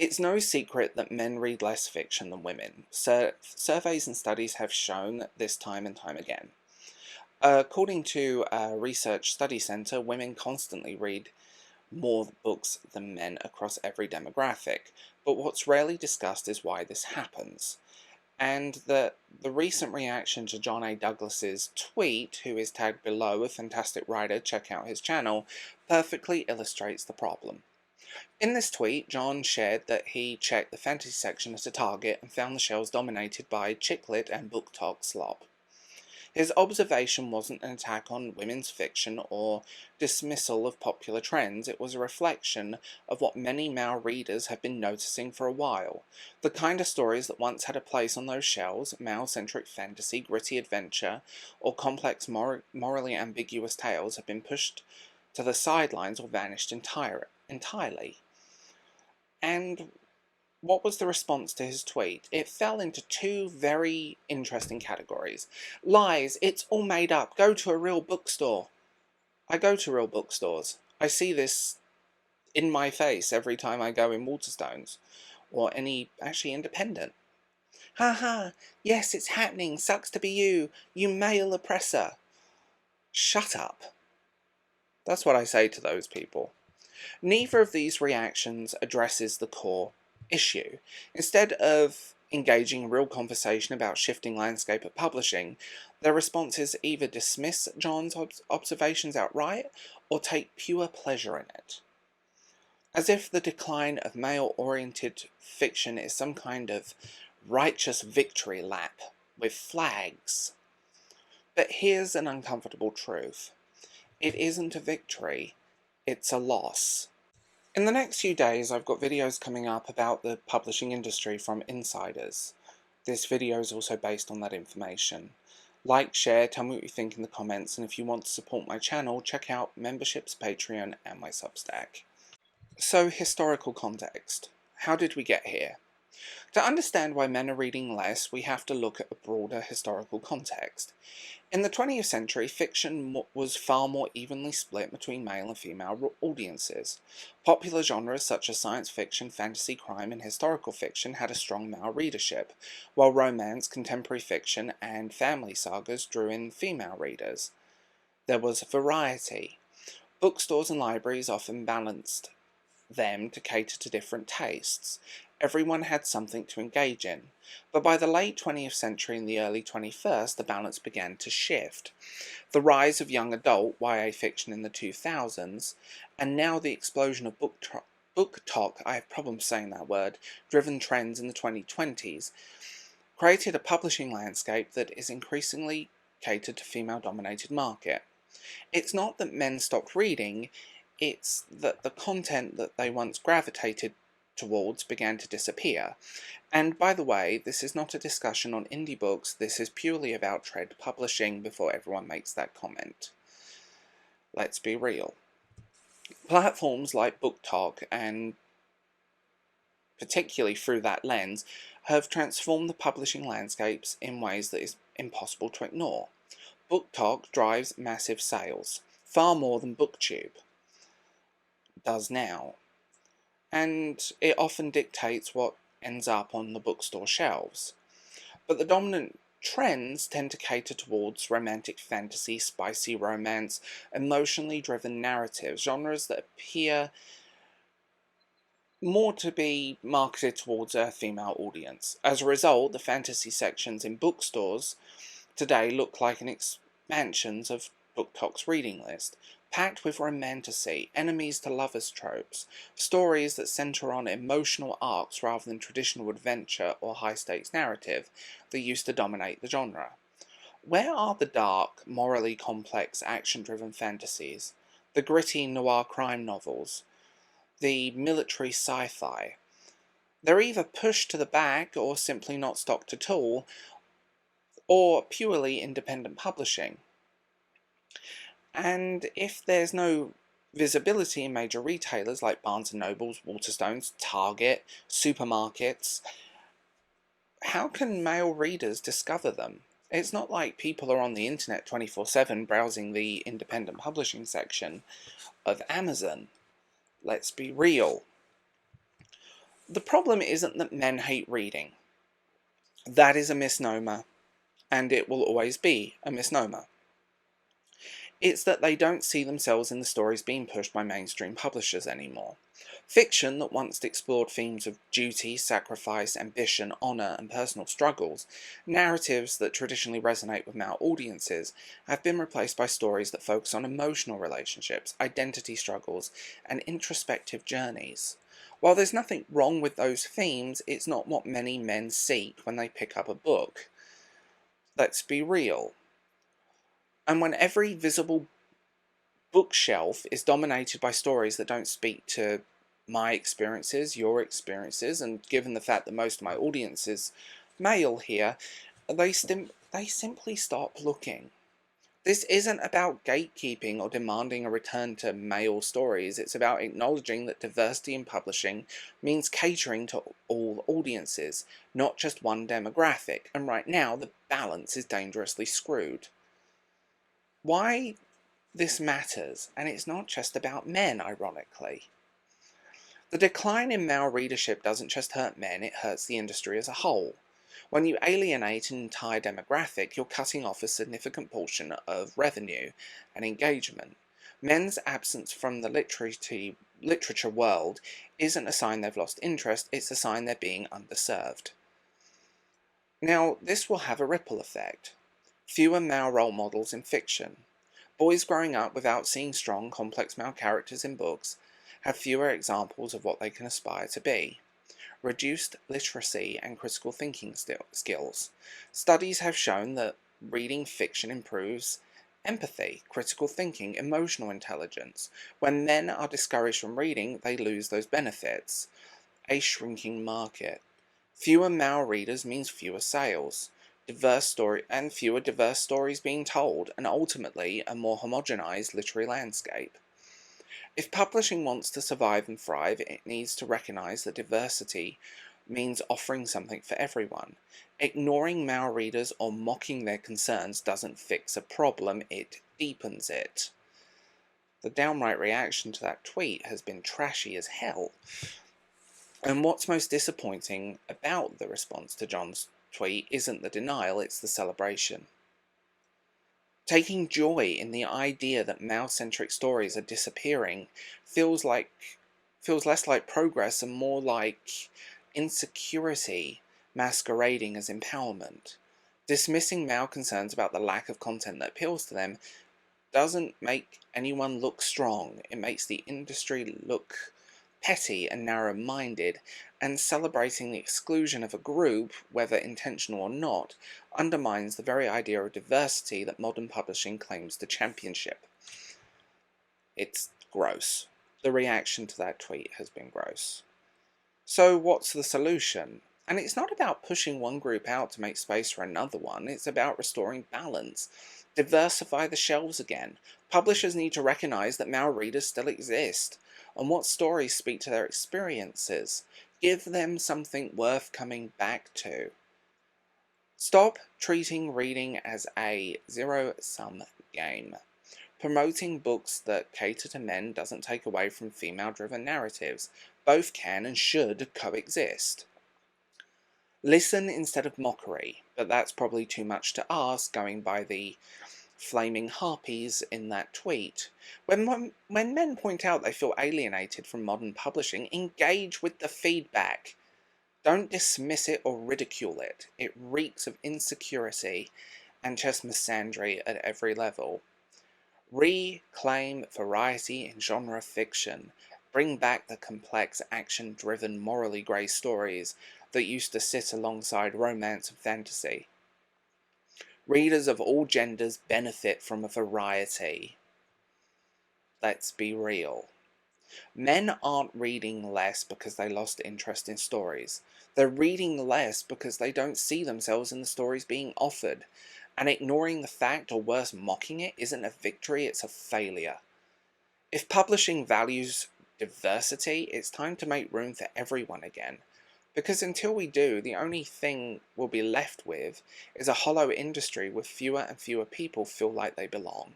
It's no secret that men read less fiction than women. Surveys and studies have shown this time and time again. According to a research study centre, women constantly read more books than men across every demographic. But what's rarely discussed is why this happens. And the recent reaction to John A. Douglas's tweet, who is tagged below, a fantastic writer, check out his channel, perfectly illustrates the problem. In this tweet, John shared that he checked the fantasy section at a Target and found the shelves dominated by chick lit and book talk slop. His observation wasn't an attack on women's fiction or dismissal of popular trends, it was a reflection of what many male readers have been noticing for a while. The kind of stories that once had a place on those shelves, male-centric fantasy, gritty adventure, or complex morally ambiguous tales, have been pushed to the sidelines or vanished entirely. And what was the response to his tweet? It fell into two very interesting categories. Lies, it's all made up, go to a real bookstore. I go to real bookstores. I see this in my face every time I go in Waterstones, or any, actually, independent. Ha, yes, it's happening, sucks to be you male oppressor. Shut up. That's what I say to those people. Neither of these reactions addresses the core issue. Instead of engaging in real conversation about shifting landscape of publishing, their responses either dismiss John's observations outright or take pure pleasure in it. As if the decline of male-oriented fiction is some kind of righteous victory lap with flags. But here's an uncomfortable truth. It isn't a victory, it's a loss. In the next few days, I've got videos coming up about the publishing industry from insiders. This video is also based on that information. Like, share, tell me what you think in the comments, and if you want to support my channel, check out memberships, Patreon, and my Substack. So, historical context. How did we get here? To understand why men are reading less, we have to look at a broader historical context. In the 20th century, fiction was far more evenly split between male and female audiences. Popular genres such as science fiction, fantasy, crime, and historical fiction had a strong male readership, while romance, contemporary fiction, and family sagas drew in female readers. There was variety. Bookstores and libraries often balanced them to cater to different tastes. Everyone had something to engage in. But by the late 20th century and the early 21st, the balance began to shift. The rise of young adult YA fiction in the 2000s, and now the explosion of book talk, I have problems saying that word, driven trends in the 2020s, created a publishing landscape that is increasingly catered to female-dominated market. It's not that men stopped reading, it's that the content that they once gravitated towards began to disappear. And by the way, this is not a discussion on indie books, this is purely about trade publishing before everyone makes that comment. Let's be real. Platforms like BookTok, and particularly through that lens, have transformed the publishing landscapes in ways that is impossible to ignore. BookTok drives massive sales, far more than BookTube does now, and it often dictates what ends up on the bookstore shelves. But the dominant trends tend to cater towards romantic fantasy, spicy romance, emotionally driven narratives, genres that appear more to be marketed towards a female audience. As a result, the fantasy sections in bookstores today look like an expansion of BookTok's reading list, packed with romantasy, enemies to lovers tropes, stories that centre on emotional arcs rather than traditional adventure or high-stakes narrative that used to dominate the genre. Where are the dark, morally complex, action-driven fantasies, the gritty noir crime novels, the military sci-fi? They're either pushed to the back or simply not stocked at all, or purely independent publishing. And if there's no visibility in major retailers like Barnes & Nobles, Waterstones, Target, supermarkets, how can male readers discover them? It's not like people are on the internet 24/7 browsing the independent publishing section of Amazon. Let's be real. The problem isn't that men hate reading. That is a misnomer, and it will always be a misnomer. It's that they don't see themselves in the stories being pushed by mainstream publishers anymore. Fiction that once explored themes of duty, sacrifice, ambition, honour, and personal struggles, narratives that traditionally resonate with male audiences, have been replaced by stories that focus on emotional relationships, identity struggles, and introspective journeys. While there's nothing wrong with those themes, it's not what many men seek when they pick up a book. Let's be real. And when every visible bookshelf is dominated by stories that don't speak to my experiences, your experiences, and given the fact that most of my audience is male here, they simply stop looking. This isn't about gatekeeping or demanding a return to male stories. It's about acknowledging that diversity in publishing means catering to all audiences, not just one demographic, and right now the balance is dangerously screwed. Why this matters, and it's not just about men, ironically. The decline in male readership doesn't just hurt men, it hurts the industry as a whole. When you alienate an entire demographic, you're cutting off a significant portion of revenue and engagement. Men's absence from the literature world isn't a sign they've lost interest, it's a sign they're being underserved. Now, this will have a ripple effect. Fewer male role models in fiction. Boys growing up without seeing strong, complex male characters in books have fewer examples of what they can aspire to be. Reduced literacy and critical thinking skills. Studies have shown that reading fiction improves empathy, critical thinking, emotional intelligence. When men are discouraged from reading, they lose those benefits. A shrinking market. Fewer male readers means fewer sales. Fewer diverse stories being told, and ultimately a more homogenized literary landscape. If publishing wants to survive and thrive, it needs to recognize that diversity means offering something for everyone. Ignoring male readers or mocking their concerns doesn't fix a problem, it deepens it. The downright reaction to that tweet has been trashy as hell. And what's most disappointing about the response to John's tweet isn't the denial, it's the celebration. Taking joy in the idea that male-centric stories are disappearing feels less like progress and more like insecurity masquerading as empowerment. Dismissing male concerns about the lack of content that appeals to them doesn't make anyone look strong, it makes the industry look petty and narrow-minded, and celebrating the exclusion of a group, whether intentional or not, undermines the very idea of diversity that modern publishing claims to championship. It's gross. The reaction to that tweet has been gross. So what's the solution? And it's not about pushing one group out to make space for another one, it's about restoring balance. Diversify the shelves again. Publishers need to recognize that male readers still exist, and what stories speak to their experiences. Give them something worth coming back to. Stop treating reading as a zero-sum game. Promoting books that cater to men doesn't take away from female-driven narratives. Both can and should coexist. Listen instead of mockery, but that's probably too much to ask going by the flaming harpies in that tweet. When men point out they feel alienated from modern publishing, engage with the feedback. Don't dismiss it or ridicule it. It reeks of insecurity and just misandry at every level. Reclaim variety in genre fiction. Bring back the complex, action-driven, morally grey stories that used to sit alongside romance and fantasy. Readers of all genders benefit from a variety. Let's be real. Men aren't reading less because they lost interest in stories. They're reading less because they don't see themselves in the stories being offered. And ignoring the fact, or worse, mocking it, isn't a victory, it's a failure. If publishing values diversity, it's time to make room for everyone again. Because until we do, the only thing we'll be left with is a hollow industry with fewer and fewer people feel like they belong.